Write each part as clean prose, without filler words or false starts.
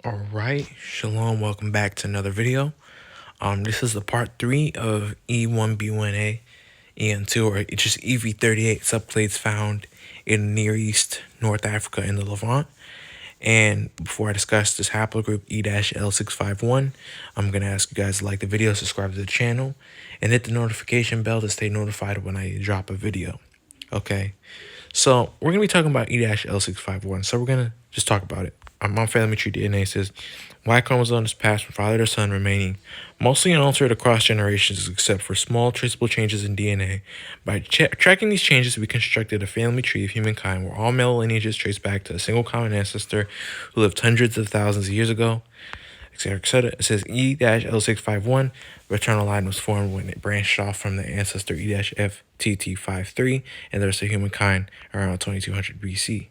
All right, shalom. Welcome back to another video. This is the part 3 of E1B1A, EN2, or it's just EV38 subclades found in the Near East, North Africa, and the Levant. And before I discuss this haplogroup E-L651, I'm going to ask you guys to like the video, subscribe to the channel, and hit the notification bell to stay notified when I drop a video. Okay, so we're going to be talking about E-L651, so we're going to just talk about it. On family tree DNA says Y chromosome is passed from father to son, remaining mostly unaltered across generations except for small traceable changes in DNA. By tracking these changes, we constructed a family tree of humankind where all male lineages trace back to a single common ancestor who lived hundreds of thousands of years ago, etc., etc. It says E-L651, the paternal line was formed when it branched off from the ancestor E-FTT53 and the rest of humankind around 2200 BC.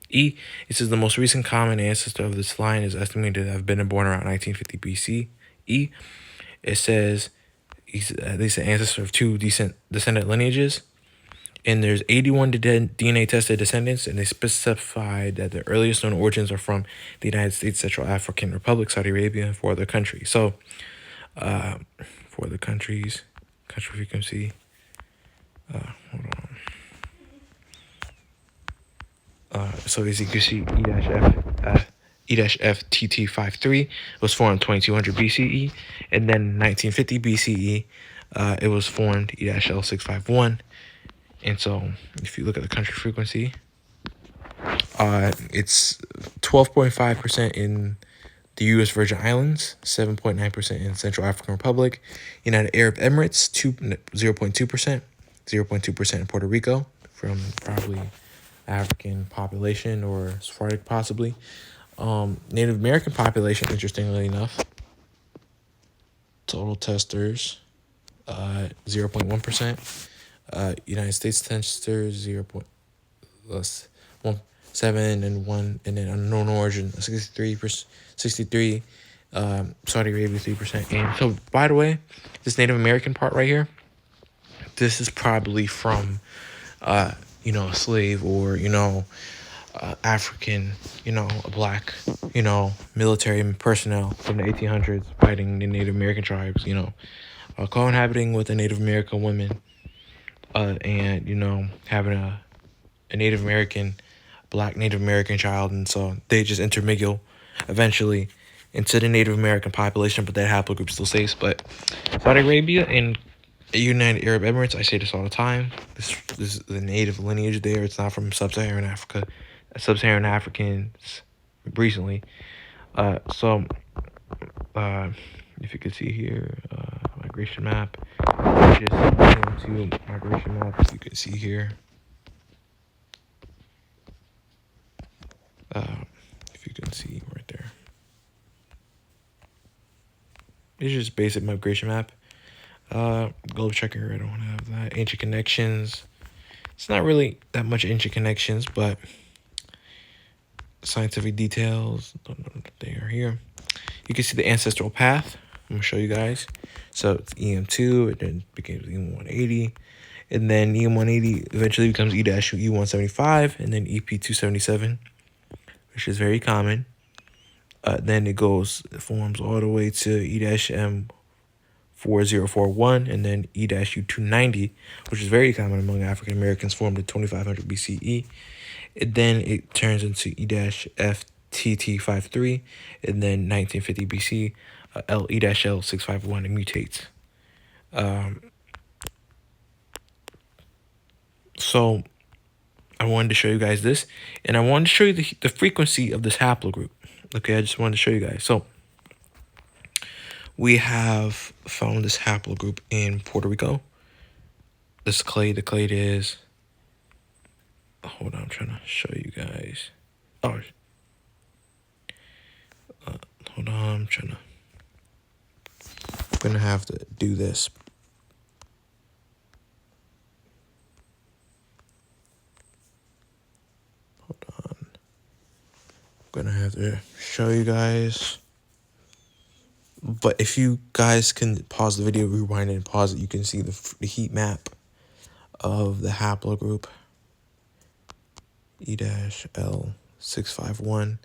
E, it says the most recent common ancestor of this line is estimated to have been born around 1950 BC. E, it says he's at least an ancestor of two descendant lineages. And there's 81 DNA tested descendants, and they specified that the earliest known origins are from the United States, Central African Republic, Saudi Arabia, and 4 other countries. So, 4 other countries, country frequency. Hold on. So as you can see, E-FTT53 was formed 2200 BCE, and then 1950 BCE, it was formed E-L651. And so if you look at the country frequency, it's 12.5% in the U.S. Virgin Islands, 7.9% in Central African Republic, United Arab Emirates, 0.2%, 0.2% in Puerto Rico, from probably African population or Sephardic possibly. Native American population, interestingly enough, total testers, 0.1%. United States testers, 0.7 and 1, and then unknown origin, 63. Saudi Arabia, 3%. And so, by the way, this Native American part right here, this is probably from a slave or, African, a black, military personnel from the 1800s fighting the Native American tribes, co-inhabiting with the Native American women, and, having a Native American, black Native American child. And so they just intermingle eventually into the Native American population, but that haplogroup still stays. But Saudi Arabia and United Arab Emirates, I say this all the time, this is the native lineage there. It's not from sub-Saharan Africa. Sub-Saharan Africans recently. So if you can see here, migration map, just to migration map, you can see here. If you can see right there, it's just basic migration map. Globe checker, I don't have that. Ancient connections. It's not really that much ancient connections, but scientific details, they are here. You can see the ancestral path. I'm gonna show you guys. So it's EM2, it then becomes EM180, and then EM180 eventually becomes E-E175, and then EP277, which is very common. Then it forms all the way to E-M4041, and then E-U290, which is very common among African Americans, formed in 2500 BCE. And then it turns into E-FTT53, and then 1950 BC, E-L651, it mutates. So I wanted to show you guys this, and I wanted to show you the frequency of this haplogroup. Okay, I just wanted to show you guys. So we have found this haplogroup in Puerto Rico. This Clade, the Clade is, hold on, I'm trying to show you guys. Oh, hold on, I'm gonna have to do this. Hold on. I'm gonna have to show you guys. But if you guys can pause the video, rewind it, and pause it, you can see the heat map of the haplogroup E-L651.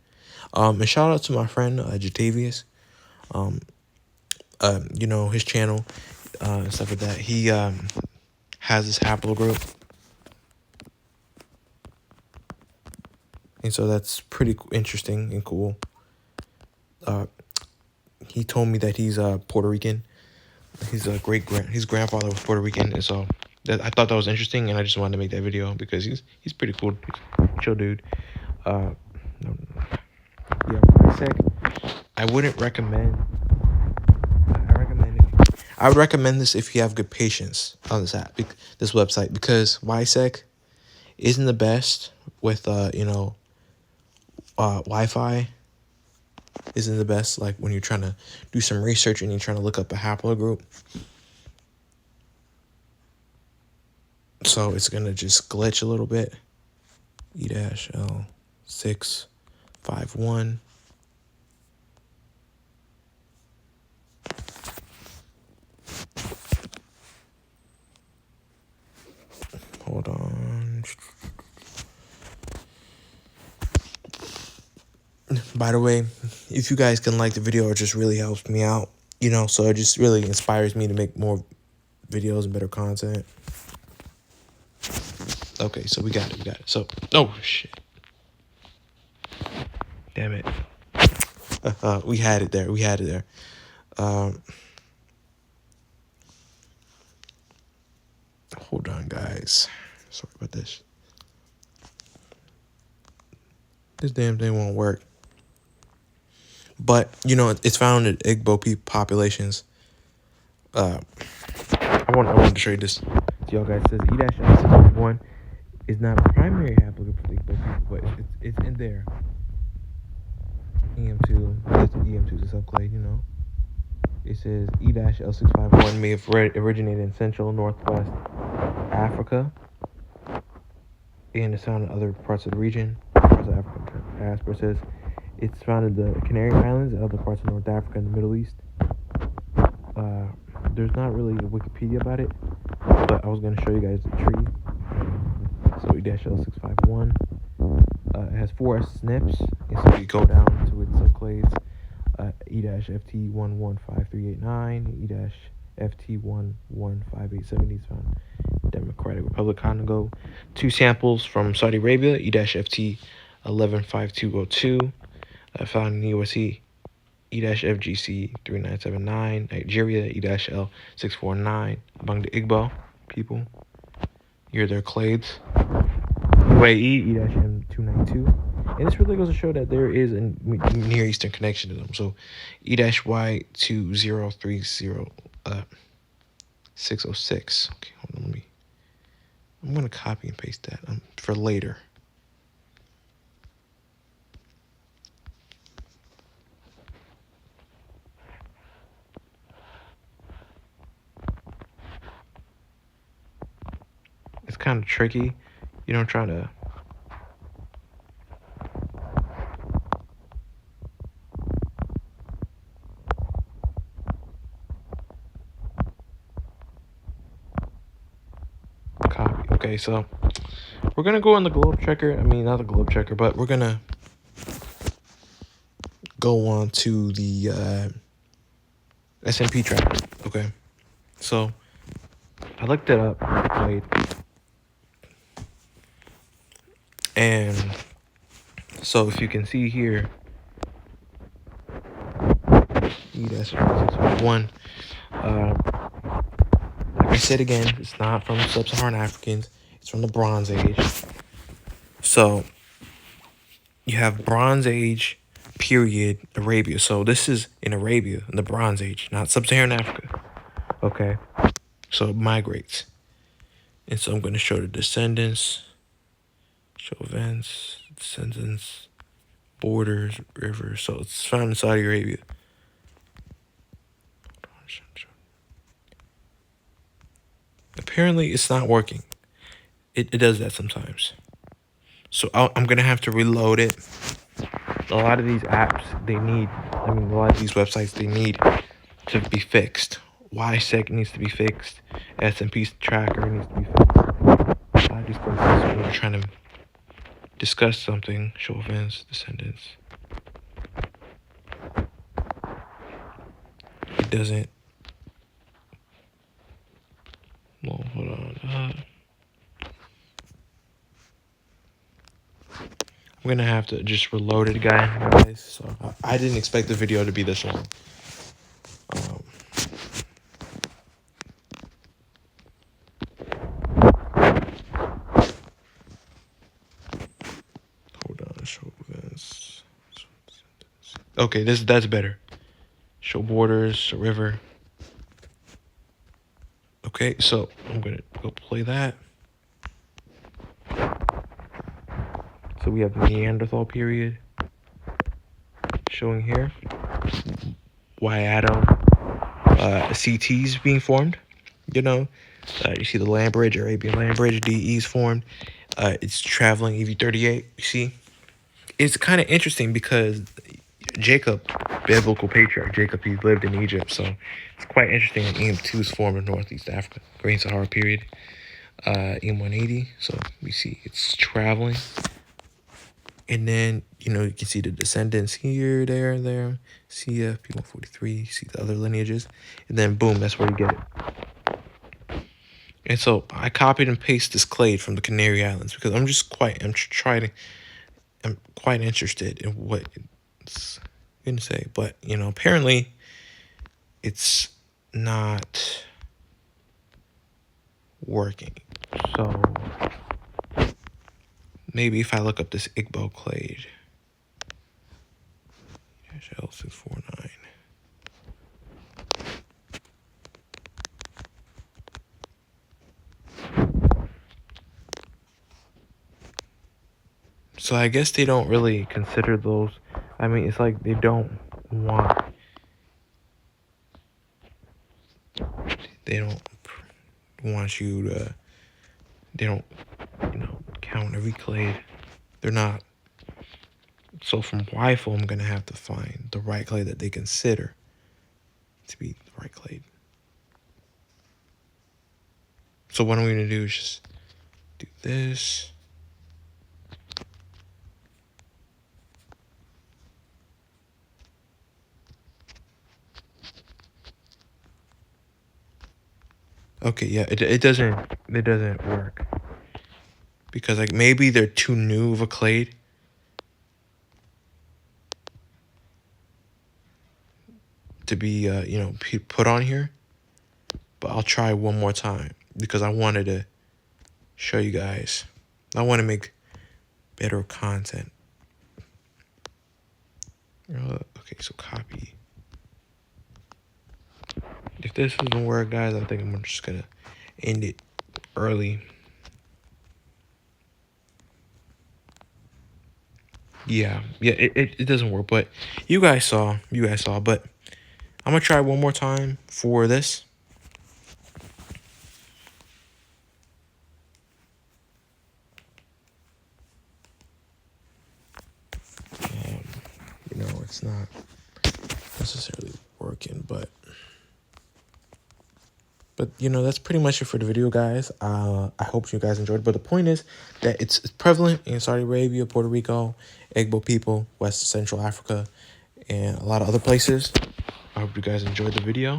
And shout out to my friend Jatavius. You know, his channel and stuff like that. He has this haplogroup, and so that's pretty interesting and cool. He told me that he's Puerto Rican. His his grandfather was Puerto Rican, and so I thought that was interesting, and I just wanted to make that video because he's pretty cool, chill dude. Yeah, I wouldn't recommend. I would recommend this if you have good patience on this app, this website, because YSEC isn't the best with you know, Wi-Fi isn't the best, like when you're trying to do some research and you're trying to look up a haplogroup. So it's gonna just glitch a little bit. E-L651. Hold on. By the way, if you guys can like the video, it just really helps me out, you know, so it just really inspires me to make more videos and better content. Okay, so we got it. So, oh shit. Damn it. We had it there. Hold on, guys. Sorry about this. This damn thing won't work. But, you know, it's found in Igbo populations. I wanted to show you this to y'all guys. It says E-L651 is not a primary haplogroup for Igbo people, but it's in there. EM2 is a subclade, you know. It says E-L651 may have originated in Central Northwest Africa and is found in other parts of the region. Parts of Africa. It says it's found in the Canary Islands and other parts of North Africa and the Middle East. There's not really a Wikipedia about it, but I was going to show you guys the tree. So E-L651. It has 4 SNPs, and so you go down to its subclades. E-FT115389, E-FT115870 is found in Democratic Republic of Congo. 2 samples from Saudi Arabia, E-FT115202, found in the USE. E-FGC3979, Nigeria, E-L649, among the Igbo people. Here are their clades. UAE, E-M292. And this really goes to show that there is a Near Eastern connection to them. So E-Y2030 606. Okay, hold on, I'm gonna copy and paste that for later. It's kind of tricky. You don't try to copy. Okay, so we're gonna go on the globe checker. I mean, not the globe checker, but we're gonna go on to the SMP tracker. Okay, so I looked it up, Clade, and so if you can see here, E-651. Like I said again, it's not from sub-Saharan Africans. It's from the Bronze Age. So you have Bronze Age period Arabia. So this is in Arabia in the Bronze Age, not sub-Saharan Africa. Okay, so it migrates, and so I'm going to show the descendants, show events, descendants, borders, rivers. So it's found in Saudi Arabia. Apparently, it's not working. It does that sometimes. So I'm going to have to reload it. A lot of these apps, a lot of these websites, they need to be fixed. YSEC needs to be fixed. SMP tracker needs to be fixed. A lot of these places are trying to discuss something. Show events, descendants. It doesn't. Well, hold on. I'm gonna have to just reload it, guys. So I didn't expect the video to be this long. Hold on. Show events. Okay, that's better. Show borders. Show river. Okay, so I'm gonna go play that. So we have the Neanderthal period showing here. Y-atom CTs being formed. You know, you see the land bridge, Arabian land bridge, DEs formed. It's traveling EV38. You see, it's kind of interesting because Jacob, biblical patriarch Jacob, he lived in Egypt, so it's quite interesting that EM2 is formed in Northeast Africa, Green Sahara period. E180, so we see it's traveling. And then, you know, you can see the descendants here, there, CF, P143, see the other lineages. And then, boom, that's where you get it. And so I copied and pasted this clade from the Canary Islands because I'm quite interested in what it's going to say. But, you know, apparently it's not working. So maybe if I look up this Igbo clade, E-L651. So I guess they don't really consider those. I mean, it's like they don't want. They don't want you to. They don't, you know, count every clade. They're not. So from WIFO, I'm gonna have to find the right clade that they consider to be the right clade. So what I'm gonna do is just do this. Okay, yeah, it doesn't work because like maybe they're too new of a clade. To be you know, put on here, but I'll try one more time because I wanted to show you guys. I want to make better content. Okay, so copy. If this doesn't work, guys, I think I'm just gonna end it early. Yeah, it doesn't work, but you guys saw, but I'm gonna try one more time for this. You know, it's not necessarily working, but you know, that's pretty much it for the video, guys. I hope you guys enjoyed. But the point is that it's prevalent in Saudi Arabia, Puerto Rico, Igbo people, West Central Africa, and a lot of other places. I hope you guys enjoyed the video,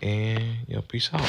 and you know, peace out.